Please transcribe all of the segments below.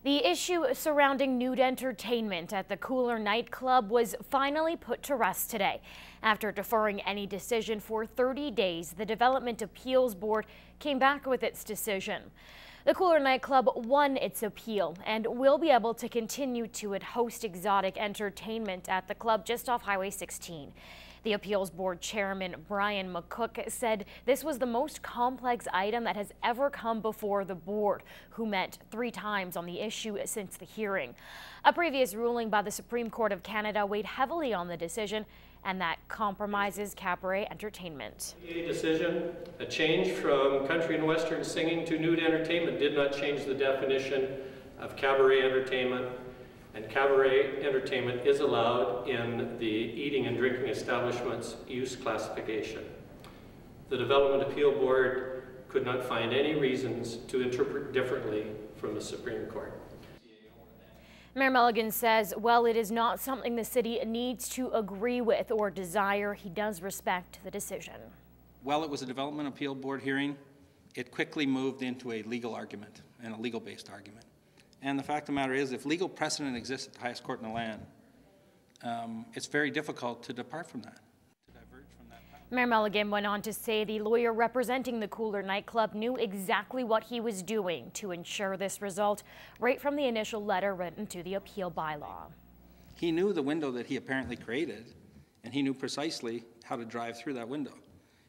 The issue surrounding nude entertainment at the Cooler nightclub was finally put to rest today. After deferring any decision for 30 days, the Development Appeals Board came back with its decision. The Cooler nightclub won its appeal and will be able to continue to host exotic entertainment at the club just off Highway 16. The Appeals Board Chairman Brian McCook said this was the most complex item that has ever come before the board, who met 3 times on the issue since the hearing. A previous ruling by the Supreme Court of Canada weighed heavily on the decision, and that compromises cabaret entertainment. A decision, a change from country and western singing to nude entertainment did not change the definition of cabaret entertainment. And cabaret entertainment is allowed in the eating and drinking establishments use classification. The Development Appeal Board could not find any reasons to interpret differently from the Supreme Court. Mayor Mulligan says, while it is not something the city needs to agree with or desire, he does respect the decision. While it was a Development Appeal Board hearing, it quickly moved into a legal argument and a legal-based argument. And the fact of the matter is, if legal precedent exists at the highest court in the land, it's very difficult to depart from that, to diverge from that path. Mayor Mulligan went on to say the lawyer representing the Cooler nightclub knew exactly what he was doing to ensure this result right from the initial letter written to the appeal bylaw. He knew the window that he apparently created, and he knew precisely how to drive through that window.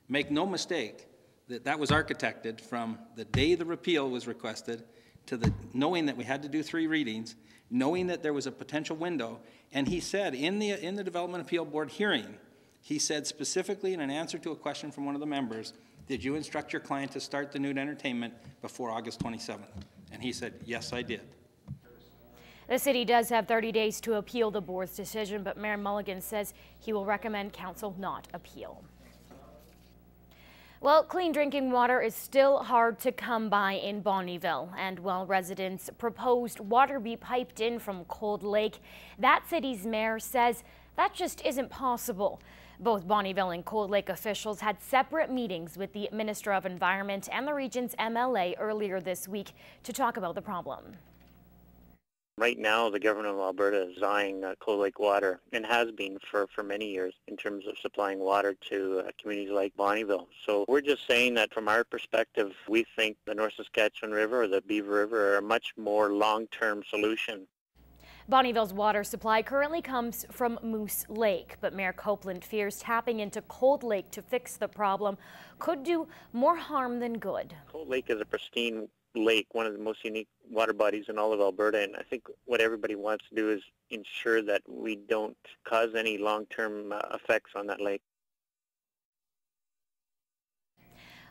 Make no mistake that that was architected from the day the repeal was requested to the knowing that we had to do 3 readings, knowing that there was a potential window. And he said in the Development Appeal Board hearing, he said specifically in an answer to a question from one of the members, did you instruct your client to start the nude entertainment before August 27th? And he said, yes, I did. The city does have 30 days to appeal the board's decision, but Mayor Mulligan says he will recommend council not appeal. Well, clean drinking water is still hard to come by in Bonnyville, and while residents proposed water be piped in from Cold Lake, that city's mayor says that just isn't possible. Both Bonnyville and Cold Lake officials had separate meetings with the Minister of Environment and the region's MLA earlier this week to talk about the problem. Right now, the government of Alberta is eyeing Cold Lake water, and has been for many years, in terms of supplying water to communities like Bonnyville. So we're just saying that from our perspective, we think the North Saskatchewan River or the Beaver River are a much more long-term solution. Bonnyville's water supply currently comes from Moose Lake, but Mayor Copeland fears tapping into Cold Lake to fix the problem could do more harm than good. Cold Lake is a pristine lake, one of the most unique water bodies in all of Alberta, and I think what everybody wants to do is ensure that we don't cause any long-term effects on that lake.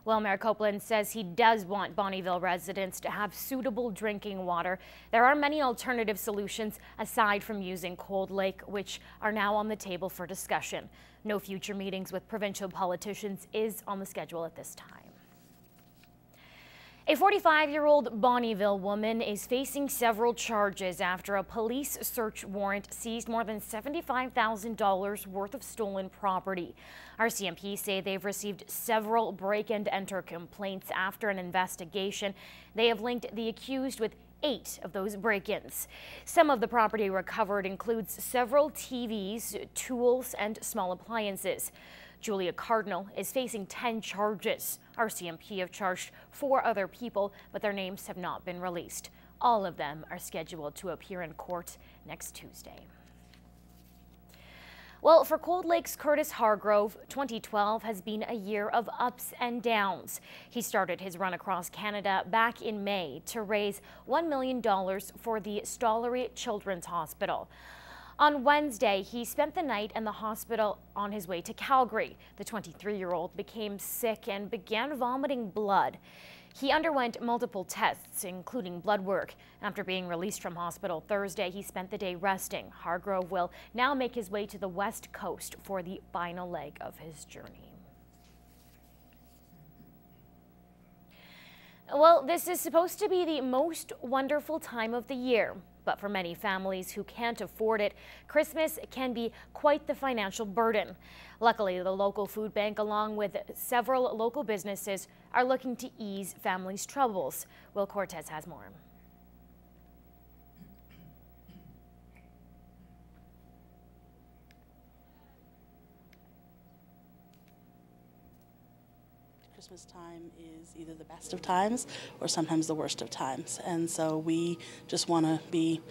Well, Mayor Copeland says he does want Bonnyville residents to have suitable drinking water. There are many alternative solutions aside from using Cold Lake, which are now on the table for discussion. No future meetings with provincial politicians is on the schedule at this time. A 45-year-old Bonnyville woman is facing several charges after a police search warrant seized more than $75,000 worth of stolen property. RCMP say they've received several break-and-enter complaints after an investigation. They have linked the accused with 8 of those break-ins. Some of the property recovered includes several TVs, tools, and small appliances. Julia Cardinal is facing 10 charges. RCMP have charged 4 other people, but their names have not been released. All of them are scheduled to appear in court next Tuesday. Well, for Cold Lake's Curtis Hargrove, 2012 has been a year of ups and downs. He started his run across Canada back in May to raise $1 million for the Stollery Children's Hospital. On Wednesday, he spent the night in the hospital on his way to Calgary. The 23-year-old became sick and began vomiting blood. He underwent multiple tests, including blood work. After being released from hospital Thursday, he spent the day resting. Hargrove will now make his way to the West Coast for the final leg of his journey. Well, this is supposed to be the most wonderful time of the year. But for many families who can't afford it, Christmas can be quite the financial burden. Luckily, the local food bank, along with several local businesses, are looking to ease families' troubles. Will Cortez has more. Christmas time is either the best of times or sometimes the worst of times. And so we just want to be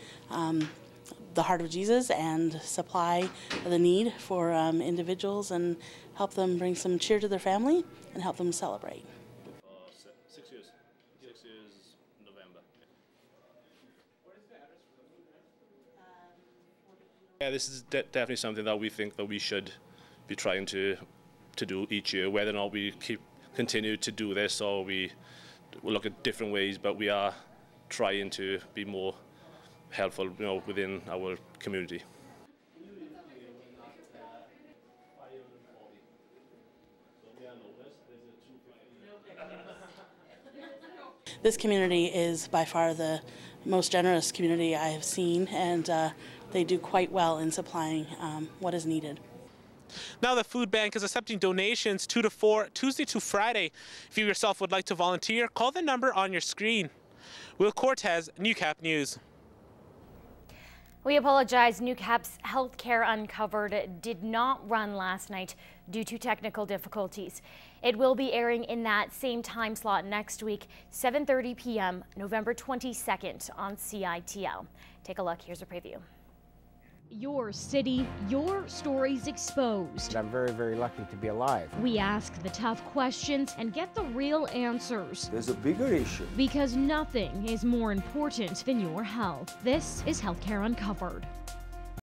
the heart of Jesus and supply the need for individuals and help them bring some cheer to their family and help them celebrate. 6 years. 6 years, November. Yeah, this is definitely something that we think that we should be trying to do each year. Whether or not we continue to do this or we will look at different ways, but we are trying to be more helpful, within our community. This community is by far the most generous community I have seen, and they do quite well in supplying what is needed. Now the food bank is accepting donations 2 to 4, Tuesday to Friday. If you yourself would like to volunteer, call the number on your screen. Will Cortez, Newcap News. We apologize. Newcap's Healthcare Uncovered did not run last night due to technical difficulties. It will be airing in that same time slot next week, 7:30 p.m., November 22nd on CITL. Take a look. Here's a preview. Your city, your stories exposed. I'm very, very lucky to be alive. We ask the tough questions and get the real answers. There's a bigger issue. Because nothing is more important than your health. This is Healthcare Uncovered.